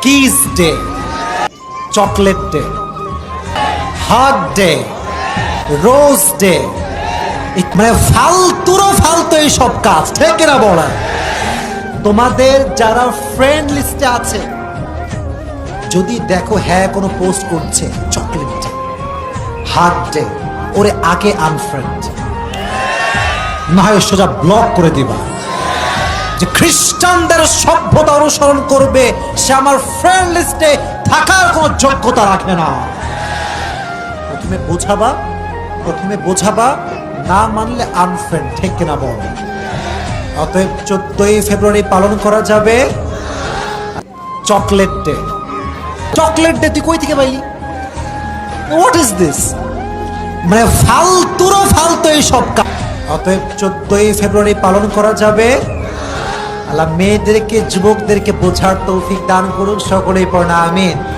Kiss day, chocolate day, hug day, rose day, মানে ফালতু এইসব কাজ, ঠিক না বলা? তোমাদের যারা ফ্রেন্ড লিস্টে আছে, যদি দেখো হ্যাঁ কোনো পোস্ট করছে চকলেট ডে, হাগ ডে, ওরে আগে আনফ্রেন্ড, না হয় সোজা ব্লক করে দিবা। যে খ্রিস্টানদের সভ্যতা অনুসরণ করবে সে আমার ফ্রেন্ড লিস্টে থাকার কোনো যোগ্যতা রাখে না। প্রথমে বোঝাবা, না মানলে আনফ্রেন্ড, ঠিক কিনা বল? অতএব 14ই ফেব্রুয়ারি পালন করা যাবে চকলেট ডে। চকলেট ডে তুই কই থেকে পাইলি? What is this? মানে ফালতু এইসব কাজ। অতএব 14ই ফেব্রুয়ারি পালন করা যাবে। আল্লাহ মেয়েদেরকে, যুবকদেরকে বোঝার তৌফিক দান করুন, সকলেই পড়না আমিন।